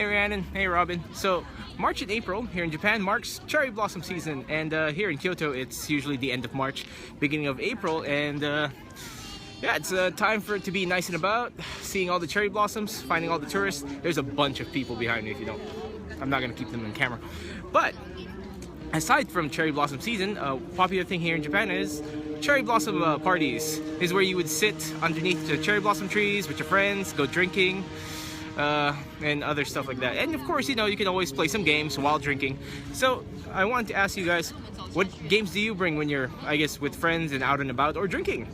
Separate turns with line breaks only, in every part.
Hey Rhiannon, hey Robin. So March and April here in Japan marks cherry blossom season, and here in Kyoto it's usually the end of March, beginning of April, and yeah, it's time for it to be nice and about, seeing all the cherry blossoms, finding all the tourists. There's a bunch of people behind me. If you don't, I'm not gonna keep them in camera. But aside from cherry blossom season, a popular thing here in Japan is cherry blossom parties. This is where you would sit underneath the cherry blossom trees with your friends, go drinking, and other stuff like that. And of course, you know, you can always play some games while drinking. So I wanted to ask you guys, what games do you bring when you're, I guess, with friends and out and about or drinking?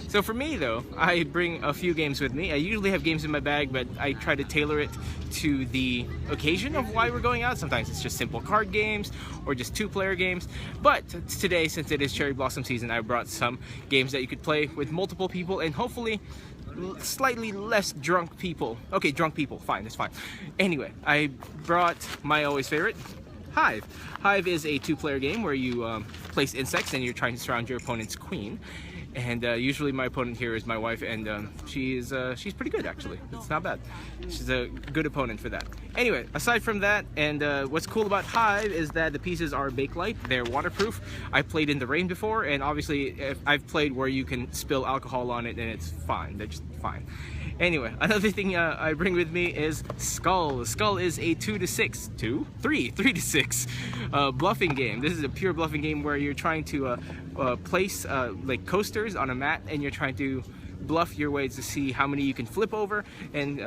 So for me though, I bring a few games with me. I usually have games in my bag, but I try to tailor it to the occasion of why we're going out. Sometimes it's just simple card games or just two-player games. But today, since it is cherry blossom season, I brought some games that you could play with multiple people and hopefully slightly less drunk people. Okay, drunk people, fine, that's fine. Anyway, I brought my always favorite, Hive. Hive is a two-player game where you place insects and you're trying to surround your opponent's queen. And usually my opponent here is my wife, and she's pretty good actually. It's not bad. She's a good opponent for that. Anyway, aside from that, and what's cool about Hive is that the pieces are Bakelite. They're waterproof. I played in the rain before, and obviously I've played where you can spill alcohol on it and it's fine. They're just fine. Anyway, another thing I bring with me is Skull. Skull is a 3 to 6 bluffing game. This is a pure bluffing game where you're trying to place like coasters on a mat, and you're trying to bluff your way to see how many you can flip over and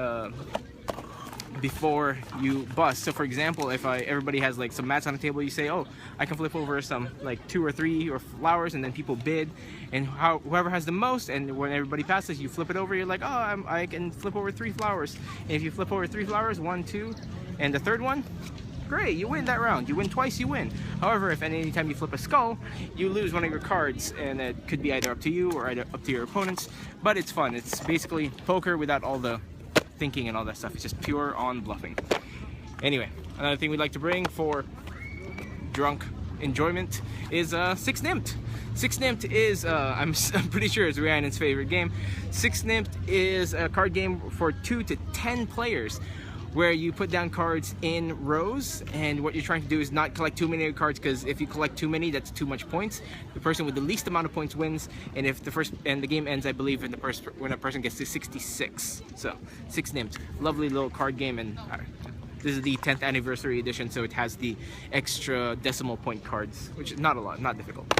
before you bust. So for example, if everybody has like some mats on the table, you say, oh, I can flip over some like 2 or 3 or flowers, and then people bid, and whoever has the most, and when everybody passes, you flip it over. You're like, oh, I can flip over 3 flowers. And if you flip over 3 flowers, 1, 2, and the third one, great, you win that round. You win twice, you win. However, if any time you flip a skull, you lose one of your cards, and it could be either up to you or either up to your opponents. But it's fun. It's basically poker without all the thinking and all that stuff. It's just pure on bluffing. Anyway, another thing we'd like to bring for drunk enjoyment is Six Nimmt. Six Nimmt is I'm pretty sure it's Rhiannon's favorite game. Six Nimmt is a card game for 2 to 10 players, where you put down cards in rows, and what you're trying to do is not collect too many cards, because if you collect too many, that's too much points. The person with the least amount of points wins, and if the game ends, I believe, when a person gets to 66. So Six Nimmt, lovely little card game, and this is the 10th anniversary edition, so it has the extra decimal point cards, which is not a lot, not difficult.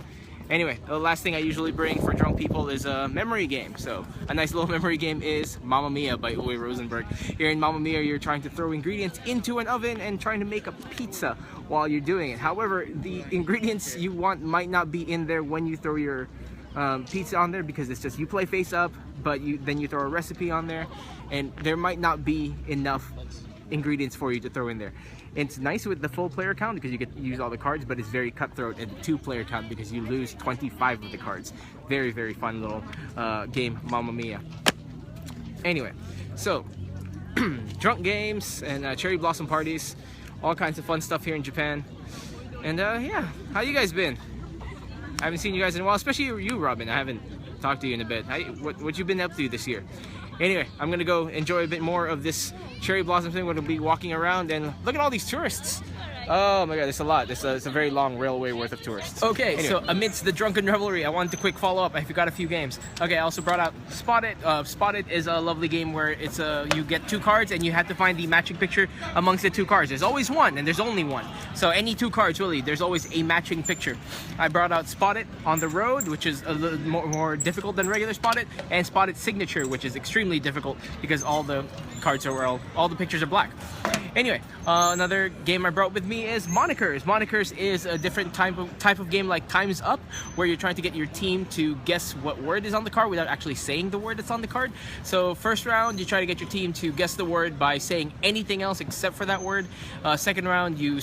Anyway, the last thing I usually bring for drunk people is a memory game. So a nice little memory game is Mamma Mia by Uwe Rosenberg. Here in Mamma Mia, you're trying to throw ingredients into an oven and trying to make a pizza while you're doing it. However, the ingredients you want might not be in there when you throw your pizza on there, because it's just you play face up, but then you throw a recipe on there, and there might not be enough ingredients for you to throw in there. It's nice with the full player count because you get to use all the cards, but it's very cutthroat at the 2-player count because you lose 25 of the cards. Very, very fun little game, Mamma Mia. Anyway, so drunk games and cherry blossom parties, all kinds of fun stuff here in Japan. And yeah, how you guys been? I haven't seen you guys in a while, especially you, Robin. I haven't talked to you in a bit. What you been up to this year? Anyway, I'm gonna go enjoy a bit more of this cherry blossom thing. We're gonna be walking around, and look at all these tourists. Oh my god, there's a lot. It's a very long railway worth of tourists. Okay, anyway. So amidst the drunken revelry, I wanted to quick follow up. I forgot a few games. Okay, I also brought out Spot It. Spot It is a lovely game where it's you get 2 cards and you have to find the matching picture amongst the 2 cards. There's always one, and there's only one. So any 2 cards, really, there's always a matching picture. I brought out Spot It on the Road, which is a little more difficult than regular Spot It, and Spot It Signature, which is extremely difficult because all the cards are all the pictures are black. Anyway, another game I brought with me is Monikers. Monikers is a different type of game like Time's Up, where you're trying to get your team to guess what word is on the card without actually saying the word that's on the card. So first round, you try to get your team to guess the word by saying anything else except for that word. Second round, you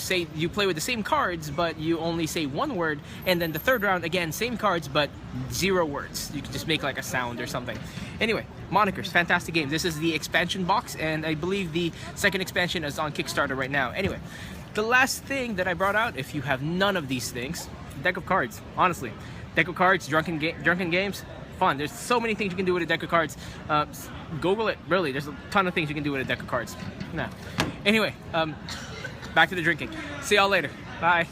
play with the same cards, but you only say 1 word. And then the third round, again, same cards, but 0 words. You can just make like a sound or something. Anyway, Monikers, fantastic game. This is the expansion box, and I believe the second expansion is on Kickstarter right now. Anyway, the last thing that I brought out, if you have none of these things, deck of cards. Honestly, deck of cards, drunken games, fun. There's so many things you can do with a deck of cards. Google it, really. There's a ton of things you can do with a deck of cards. Nah. Anyway, back to the drinking. See y'all later. Bye.